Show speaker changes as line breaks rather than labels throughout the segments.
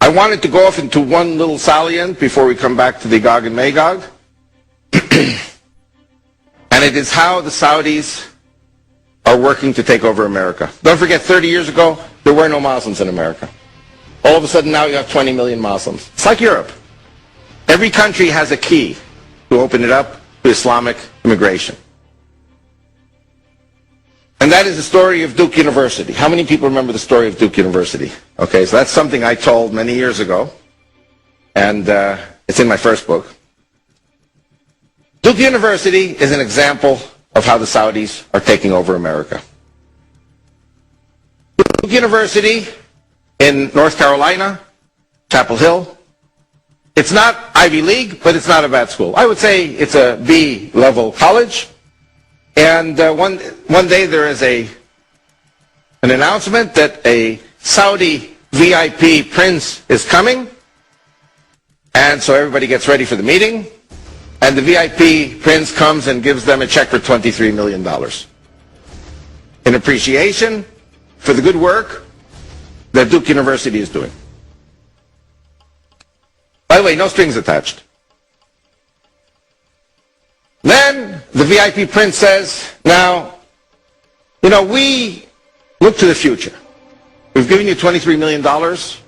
I wanted to go off into one little salient before we come back to the Gog and Magog. And it is how the Saudis are working to take over America. Don't forget, 30 years ago, there were no Muslims in America. All of a sudden now you have 20 million Muslims. It's like Europe. Every country has a key to open it up to Islamic immigration. And that is the story of Duke University. How many people remember the story of Duke University? Okay, so that's something I told many years ago, and it's in my first book. Duke University is an example of how the Saudis are taking over America. Duke University in North Carolina, Chapel Hill. It's not Ivy League, but it's not a bad school. I would say it's a B-level college. And one day there is an announcement that a Saudi VIP prince is coming. And so everybody gets ready for the meeting. And the VIP prince comes and gives them a check for $23 million in appreciation for the good work that Duke University is doing. By the way, no strings attached. Then the VIP prince says, now, you know, we look to the future. We've given you $23 million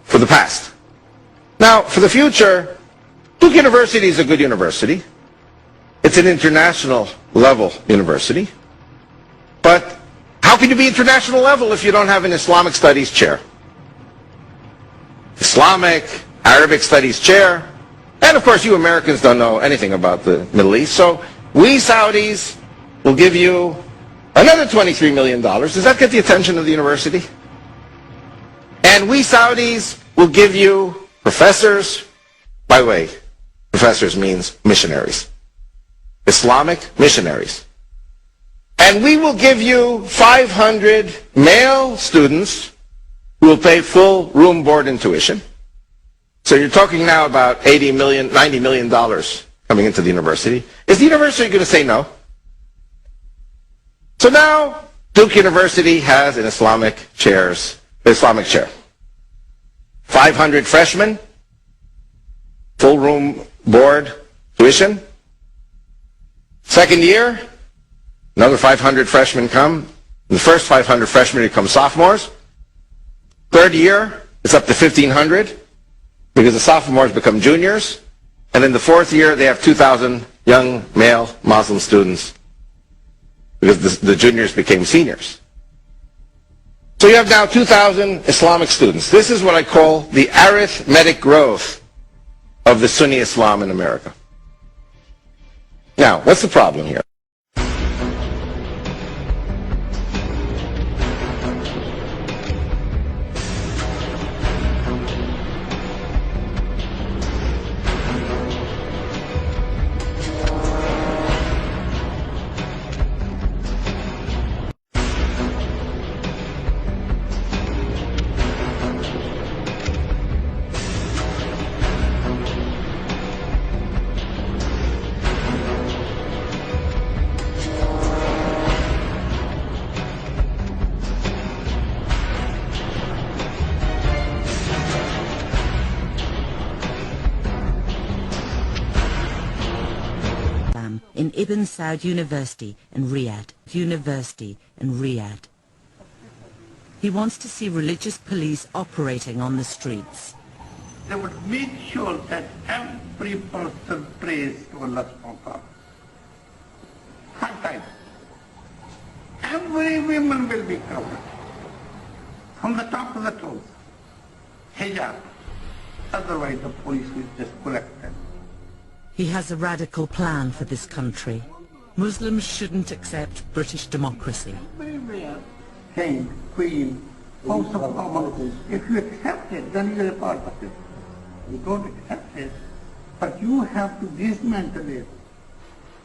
for the past. Now, for the future, Duke University is a good university. It's an international level university. But how can you be international level if you don't have an Islamic studies chair? Islamic, Arabic studies chair. And of course, you Americans don't know anything about the Middle East. So we Saudis will give you another $23 million. Does that get the attention of the university? And we Saudis will give you professors. By the way, professors means missionaries. Islamic missionaries. And we will give you 500 male students who will pay full room, board, and tuition. So you're talking now about $80 million, $90 million coming into the university. Is the university going to say no? So now Duke University has an Islamic chair. 500 freshmen, full room, board, tuition. Second year, another 500 freshmen come. The first 500 freshmen become sophomores. Third year, it's up to 1,500 because the sophomores become juniors. And in the fourth year, they have 2,000 young male Muslim students because the juniors became seniors. So you have now 2,000 Islamic students. This is what I call the arithmetic growth of the Sunni Islam in America. Now, what's the problem here?
In Ibn Saud University in Riyadh. He wants to see religious police operating on the streets.
They would make sure that every person prays to Allah subhanahu wa ta'ala. Sometimes, every woman will be covered, from the top to the toes, hijab. Otherwise the police will just collect them.
He has a radical plan for this country. Muslims shouldn't accept British democracy.
King, Queen, House of Commons. If you accept it, then you are a part of it. You don't accept it, but you have to dismantle it.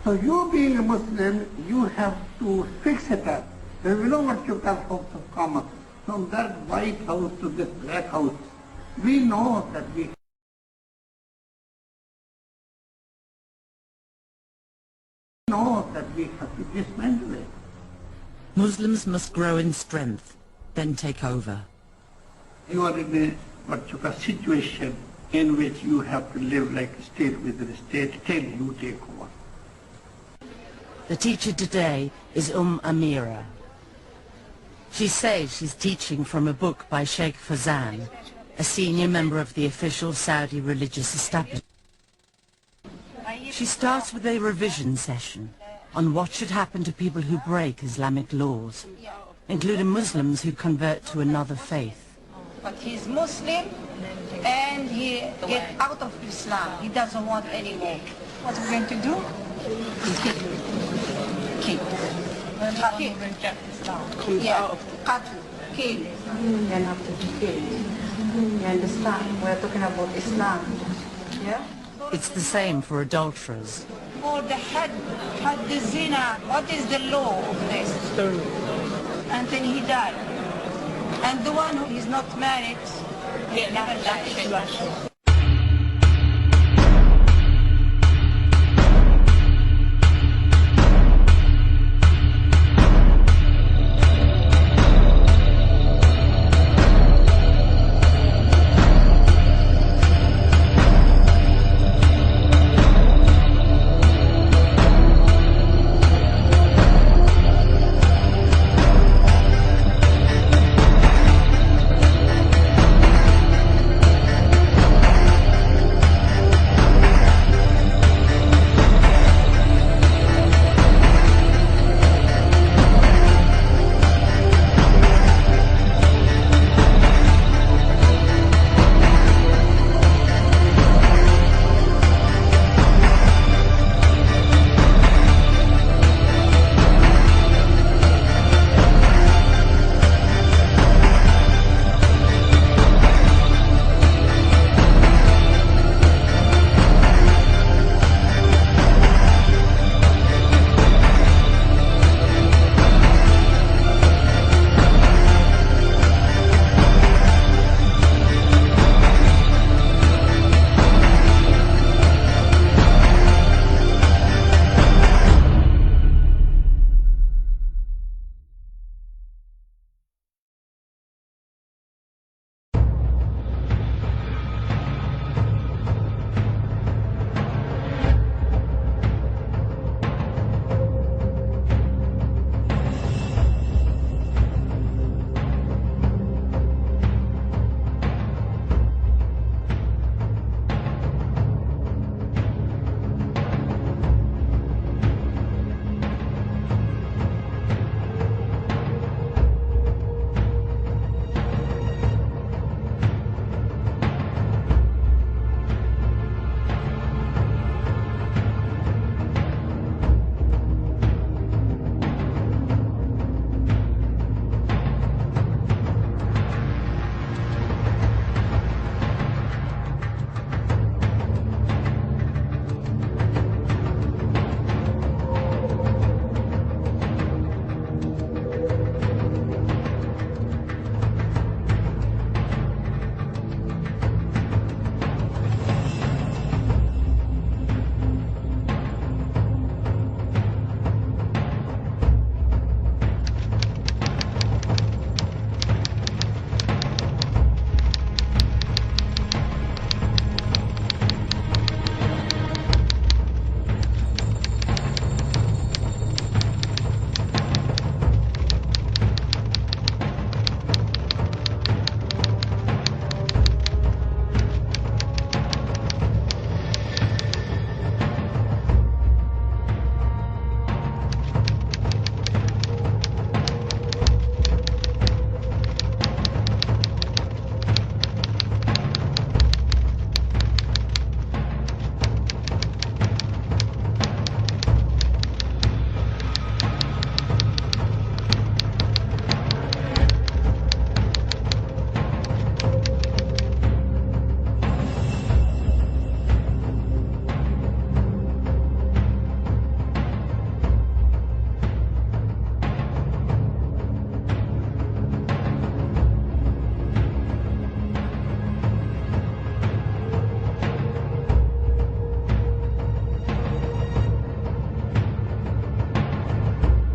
So you being a Muslim, you have to fix it up. There is no what you call House of Commons. From that white house to this black house, we know that we have to dismantle it.
Muslims must grow in strength, then take over.
You are in a what you call situation in which you have to live like a state within a state till you take over.
The teacher today is Amira. She says she's teaching from a book by Sheikh Fazan, a senior member of the official Saudi religious establishment. She starts with a revision session on what should happen to people who break Islamic laws, including Muslims who convert to another faith.
But he's Muslim and he get out of Islam. He doesn't want any more. What we're going to do? Kill. Yeah, kill.
Then have to be killed. You understand? We're talking about Islam. Yeah?
It's the same for adulterers.
For the had the zina, what is the law of this? Until he died. And the one who is not married, he never died.